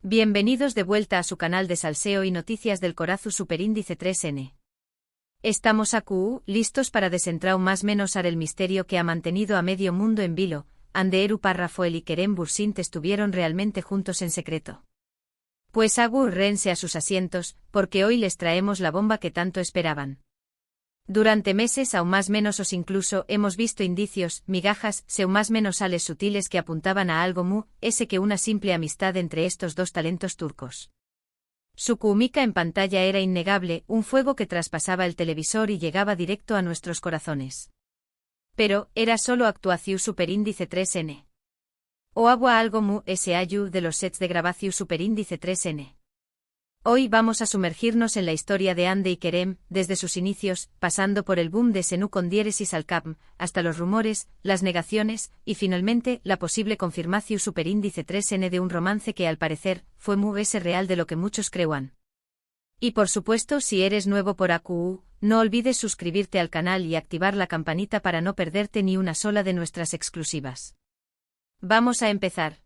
Bienvenidos de vuelta a su canal de salseo y noticias del Corazu Superíndice 3N. Estamos listos para desentrañar más menos el misterio que ha mantenido a medio mundo en vilo. Anderu Parrafoel y Kerem Bürsin estuvieron realmente juntos en secreto. Pues rense a sus asientos, porque hoy les traemos la bomba que tanto esperaban. Durante meses aún más menos incluso hemos visto indicios, migajas, más menos sales sutiles que apuntaban a algo que una simple amistad entre estos dos talentos turcos. Su química en pantalla era innegable, un fuego que traspasaba el televisor y llegaba directo a nuestros corazones. Pero, era solo actuación Superíndice 3N. O agua algo ayu de los sets de grabación Superíndice 3N. Hoy vamos a sumergirnos en la historia de Ande y Kerem, desde sus inicios, pasando por el boom de Senú con diéresis al Capm, hasta los rumores, las negaciones, y finalmente, la posible confirmación Superíndice 3N de un romance que al parecer, fue real de lo que muchos creuan. Y por supuesto, si eres nuevo por AQU, no olvides suscribirte al canal y activar la campanita para no perderte ni una sola de nuestras exclusivas. Vamos a empezar.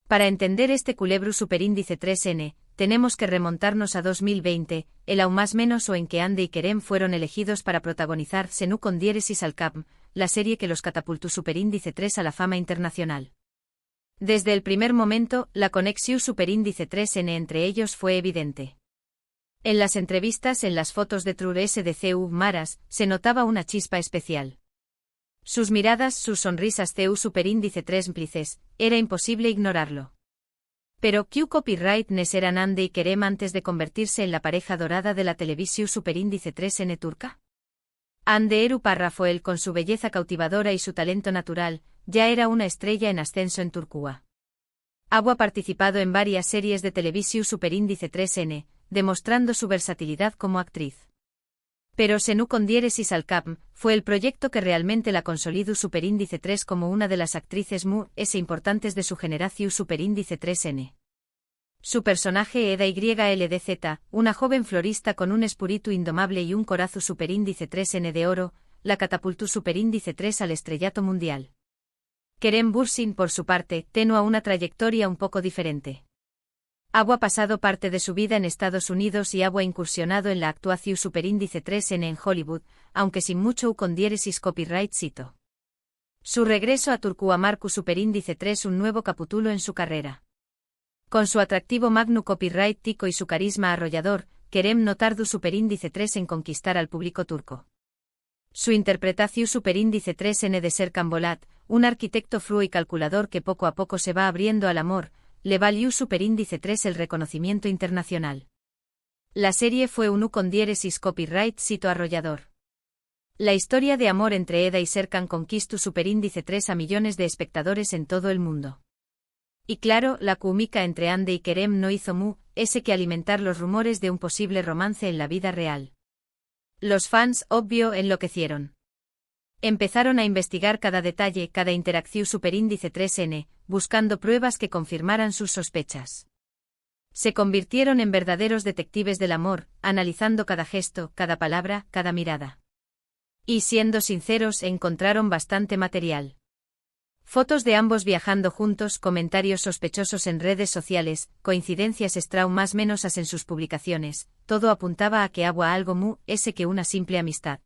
Para entender este culebro Superíndice 3N, tenemos que remontarnos a 2020, el aún más menos o en que Ande y Kerem fueron elegidos para protagonizar Senú con diéresis al Capm, la serie que los catapultó Superíndice 3 a la fama internacional. Desde el primer momento, la conexión Superíndice 3N entre ellos fue evidente. En las entrevistas, en las fotos de True SDCU Maras, se notaba una chispa especial. Sus miradas, sus sonrisas Superíndice 3 cómplices, era imposible ignorarlo. Pero ¿qué copyright eran Ande y Kerem antes de convertirse en la pareja dorada de la televisión Superíndice 3N turca? Anderu Parrafoel, con su belleza cautivadora y su talento natural, ya era una estrella en ascenso en Turquía. Ha participado en varias series de televisión Superíndice 3N, demostrando su versatilidad como actriz. Pero Senú con diéresis al Capm fue el proyecto que realmente la consolidó Superíndice 3 como una de las actrices importantes de su generación Superíndice 3N. Su personaje Eda YLDZ, una joven florista con un espíritu indomable y un corazo Superíndice 3N de oro, la catapultó Superíndice 3 al estrellato mundial. Kerem Bürsin, por su parte, tenía una trayectoria un poco diferente. Ha pasado parte de su vida en Estados Unidos y ha incursionado en la actuación Superíndice 3N en Hollywood, aunque sin mucho con diéresis copyright cito. Su regreso a Turquía marcó Superíndice 3 un nuevo capítulo en su carrera. Con su atractivo magno copyright tico y su carisma arrollador, Kerem no tardó Superíndice 3 en conquistar al público turco. Su interpretación Superíndice 3N de Serkan Bolat, un arquitecto frío y calculador que poco a poco se va abriendo al amor, le valió Superíndice 3 el reconocimiento internacional. La serie fue un con diéresis copyright cito arrollador. La historia de amor entre Eda y Serkan conquistó Superíndice 3 a millones de espectadores en todo el mundo. Y claro, la química entre Ande y Kerem no hizo que alimentar los rumores de un posible romance en la vida real. Los fans, obvio, enloquecieron. Empezaron a investigar cada detalle, cada interacción Superíndice 3N, buscando pruebas que confirmaran sus sospechas. Se convirtieron en verdaderos detectives del amor, analizando cada gesto, cada palabra, cada mirada. Y siendo sinceros, encontraron bastante material. Fotos de ambos viajando juntos, comentarios sospechosos en redes sociales, coincidencias más menos en sus publicaciones, todo apuntaba a que había algo que una simple amistad.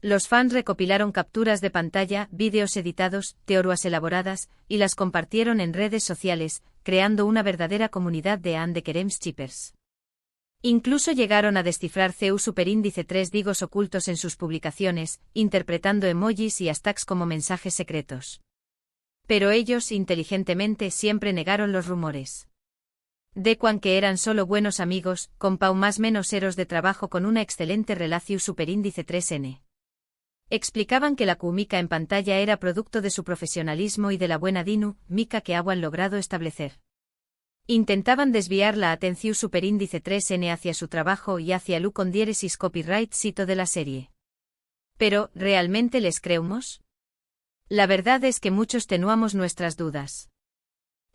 Los fans recopilaron capturas de pantalla, vídeos editados, teorías elaboradas, y las compartieron en redes sociales, creando una verdadera comunidad de Ande Kerem shippers. Incluso llegaron a descifrar Superíndice 3 digos ocultos en sus publicaciones, interpretando emojis y hashtags como mensajes secretos. Pero ellos, inteligentemente, siempre negaron los rumores. Decuan que eran solo buenos amigos, con más menos eros de trabajo con una excelente relación Superíndice 3N. Explicaban que la química en pantalla era producto de su profesionalismo y de la buena dinámica que habían logrado establecer. Intentaban desviar la atención Superíndice 3N hacia su trabajo y hacia el con diéresis copyright cito de la serie. Pero, ¿realmente les creemos? La verdad es que muchos teníamos nuestras dudas.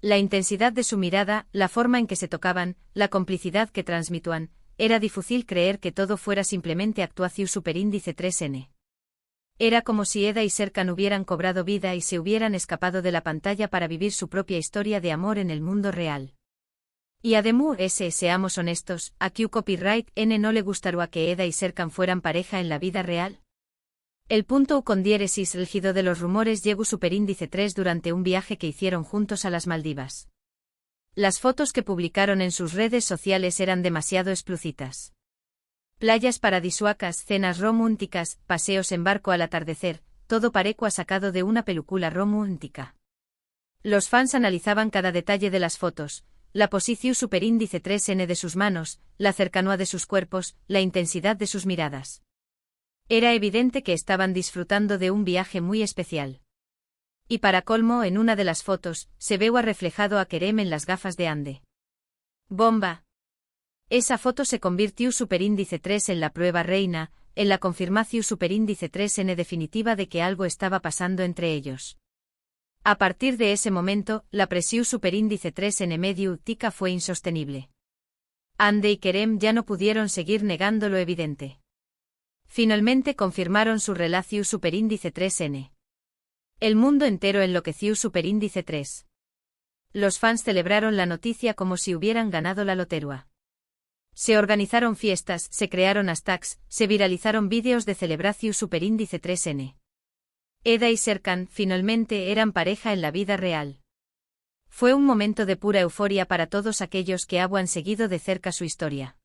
La intensidad de su mirada, la forma en que se tocaban, la complicidad que transmitían, era difícil creer que todo fuera simplemente actuación Superíndice 3N. Era como si Eda y Serkan hubieran cobrado vida y se hubieran escapado de la pantalla para vivir su propia historia de amor en el mundo real. Y además, seamos honestos, a Q Copyright N no le gustaría que Eda y Serkan fueran pareja en la vida real. El punto U con diéresis el gido de los rumores llegó superíndice 3 durante un viaje que hicieron juntos a las Maldivas. Las fotos que publicaron en sus redes sociales eran demasiado explícitas. Playas paradisuacas, cenas románticas, paseos en barco al atardecer, todo parecua sacado de una película romántica. Los fans analizaban cada detalle de las fotos, la posición superíndice 3N de sus manos, la cercanía de sus cuerpos, la intensidad de sus miradas. Era evidente que estaban disfrutando de un viaje muy especial. Y para colmo, en una de las fotos, se veía reflejado a Kerem en las gafas de Ande. ¡Bomba! Esa foto se convirtió superíndice 3 en la prueba reina, en la confirmación superíndice 3N definitiva de que algo estaba pasando entre ellos. A partir de ese momento, la presión superíndice 3N medio tica fue insostenible. Ande y Kerem ya no pudieron seguir negando lo evidente. Finalmente confirmaron su relación superíndice 3N. El mundo entero enloqueció superíndice 3. Los fans celebraron la noticia como si hubieran ganado la lotería. Se organizaron fiestas, se crearon hashtags, se viralizaron vídeos de celebración superíndice 3N. Eda y Serkan finalmente eran pareja en la vida real. Fue un momento de pura euforia para todos aquellos que habían seguido de cerca su historia.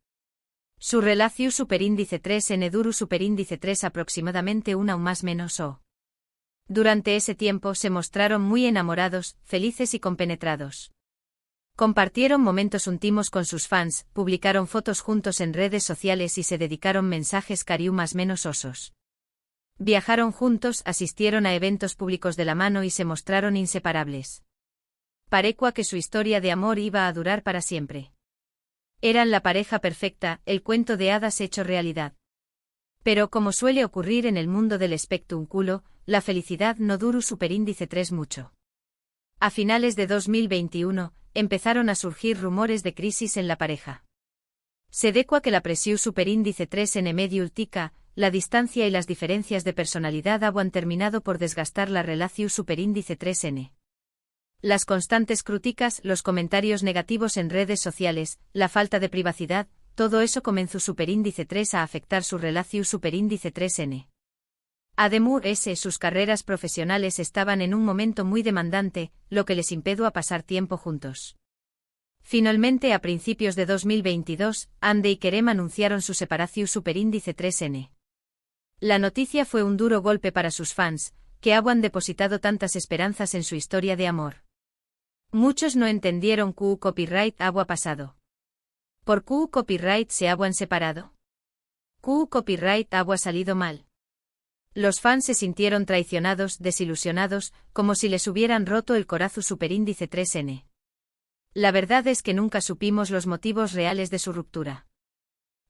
Su relación superíndice 3N duró superíndice 3 aproximadamente una o más menos o. Durante ese tiempo se mostraron muy enamorados, felices y compenetrados. Compartieron momentos íntimos con sus fans, publicaron fotos juntos en redes sociales y se dedicaron mensajes cariú más menos osos. Viajaron juntos, asistieron a eventos públicos de la mano y se mostraron inseparables. Parecua que su historia de amor iba a durar para siempre. Eran la pareja perfecta, el cuento de hadas hecho realidad. Pero como suele ocurrir en el mundo del espectáculo, la felicidad no duró superíndice 3 mucho. A finales de 2021, empezaron a surgir rumores de crisis en la pareja. Se decua que la presión superíndice 3N medio ultica, la distancia y las diferencias de personalidad habían terminado por desgastar la relación superíndice 3N. Las constantes críticas, los comentarios negativos en redes sociales, la falta de privacidad, todo eso comenzó superíndice 3 a afectar su relación superíndice 3N. Además, sus carreras profesionales estaban en un momento muy demandante, lo que les impedía pasar tiempo juntos. Finalmente, a principios de 2022, Ande y Kerem anunciaron su separación superíndice 3N. La noticia fue un duro golpe para sus fans, que habían depositado tantas esperanzas en su historia de amor. Muchos no entendieron que copyright había pasado. ¿Por qué copyright se habían separado? ¿Qué copyright había salido mal? Los fans se sintieron traicionados, desilusionados, como si les hubieran roto el corazón superíndice 3N. La verdad es que nunca supimos los motivos reales de su ruptura.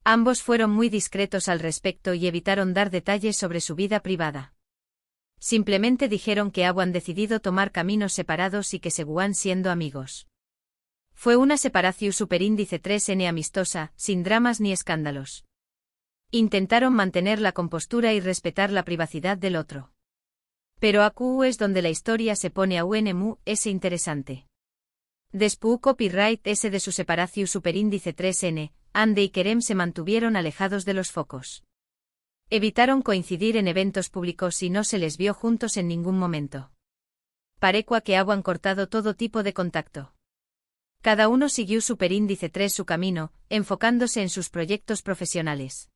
Ambos fueron muy discretos al respecto y evitaron dar detalles sobre su vida privada. Simplemente dijeron que habían decidido tomar caminos separados y que seguían siendo amigos. Fue una separación superíndice 3N amistosa, sin dramas ni escándalos. Intentaron mantener la compostura y respetar la privacidad del otro. Pero aquí es donde la historia se pone aún interesante. Después copyright S de su separación superíndice 3N, Ande y Kerem se mantuvieron alejados de los focos. Evitaron coincidir en eventos públicos y no se les vio juntos en ningún momento. Parecua que habían cortado todo tipo de contacto. Cada uno siguió superíndice 3 su camino, enfocándose en sus proyectos profesionales.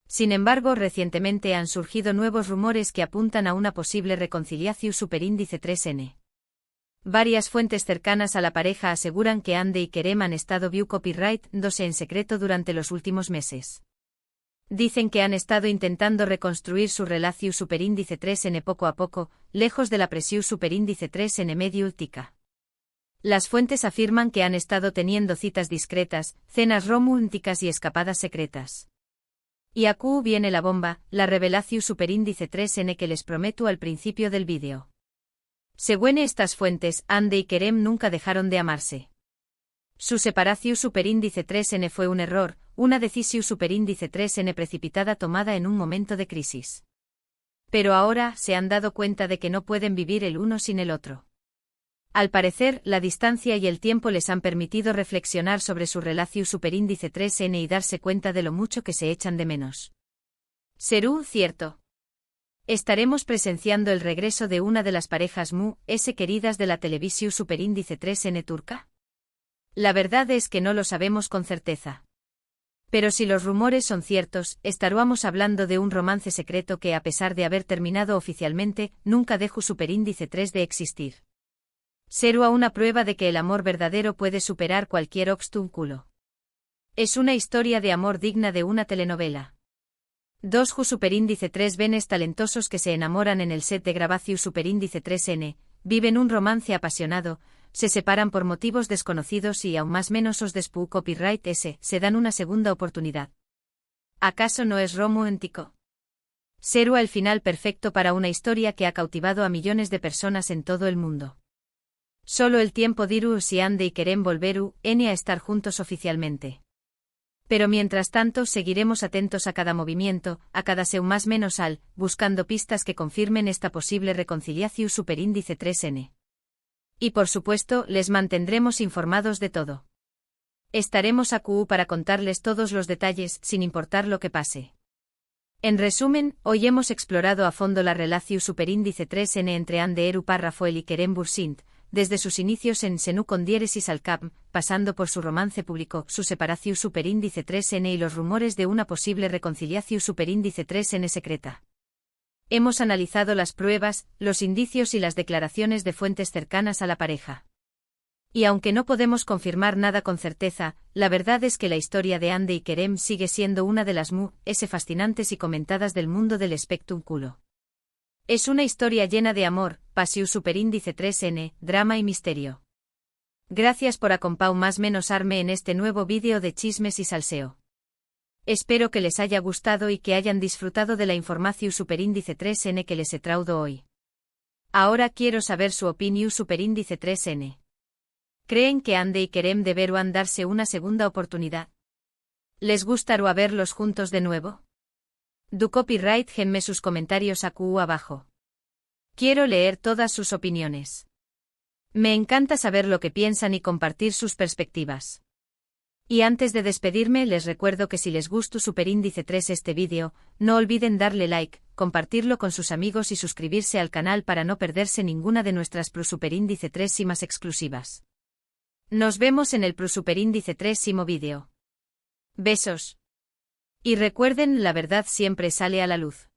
Sin embargo, recientemente han surgido nuevos rumores que apuntan a una posible reconciliación superíndice 3N. Varias fuentes cercanas a la pareja aseguran que Ande y Kerem han estado view copyright dándose en secreto durante los últimos meses. Dicen que han estado intentando reconstruir su relación superíndice 3N poco a poco, lejos de la presión superíndice 3N medio ultica. Las fuentes afirman que han estado teniendo citas discretas, cenas románticas y escapadas secretas. Y aquí viene la bomba, la revelación superíndice 3N que les prometo al principio del vídeo. Según estas fuentes, Ande y Kerem nunca dejaron de amarse. Su separación superíndice 3N fue un error, una decisión superíndice 3N precipitada tomada en un momento de crisis. Pero ahora se han dado cuenta de que no pueden vivir el uno sin el otro. Al parecer, la distancia y el tiempo les han permitido reflexionar sobre su relación superíndice 3N y darse cuenta de lo mucho que se echan de menos. Serú, cierto. Estaremos presenciando el regreso de una de las parejas mu-s queridas de la televisión superíndice 3N turca. La verdad es que no lo sabemos con certeza. Pero si los rumores son ciertos, estaríamos hablando de un romance secreto que, a pesar de haber terminado oficialmente, nunca dejó superíndice 3 de existir. Será una prueba de que el amor verdadero puede superar cualquier obstáculo. Es una historia de amor digna de una telenovela. Dos superíndice 3 venes talentosos que se enamoran en el set de grabación superíndice 3N, viven un romance apasionado, se separan por motivos desconocidos y aún más menos os despu copyright se dan una segunda oportunidad. ¿Acaso no es romántico? Será el final perfecto para una historia que ha cautivado a millones de personas en todo el mundo. Solo el tiempo dirá si Ande y Kerem volveru a estar juntos oficialmente. Pero mientras tanto seguiremos atentos a cada movimiento, a cada seu más menos al, buscando pistas que confirmen esta posible reconciliación superíndice 3N. Y por supuesto, les mantendremos informados de todo. Estaremos aquí para contarles todos los detalles, sin importar lo que pase. En resumen, hoy hemos explorado a fondo la relación superíndice 3N entre Ande Eru Parrafoel y Kerem Bursint, desde sus inicios en Senú con diéresis al Cap, pasando por su romance público, su separación superíndice 3N y los rumores de una posible reconciliación superíndice 3N secreta. Hemos analizado las pruebas, los indicios y las declaraciones de fuentes cercanas a la pareja. Y aunque no podemos confirmar nada con certeza, la verdad es que la historia de Ande y Kerem sigue siendo una de las fascinantes y comentadas del mundo del espectáculo. Es una historia llena de amor, pasión superíndice 3N, drama y misterio. Gracias por acompañar más menos arme en este nuevo vídeo de chismes y salseo. Espero que les haya gustado y que hayan disfrutado de la información superíndice 3N que les he traído hoy. Ahora quiero saber su opinión superíndice 3N. ¿Creen que Ande y Kerem deberán darse una segunda oportunidad? ¿Les gustará verlos juntos de nuevo? Du copyright genme sus comentarios aquí abajo. Quiero leer todas sus opiniones. Me encanta saber lo que piensan y compartir sus perspectivas. Y antes de despedirme les recuerdo que si les gustó superíndice 3 este vídeo, no olviden darle like, compartirlo con sus amigos y suscribirse al canal para no perderse ninguna de nuestras superíndice 3 y más exclusivas. Nos vemos en el superíndice 3 vídeo. Besos. Y recuerden, la verdad siempre sale a la luz.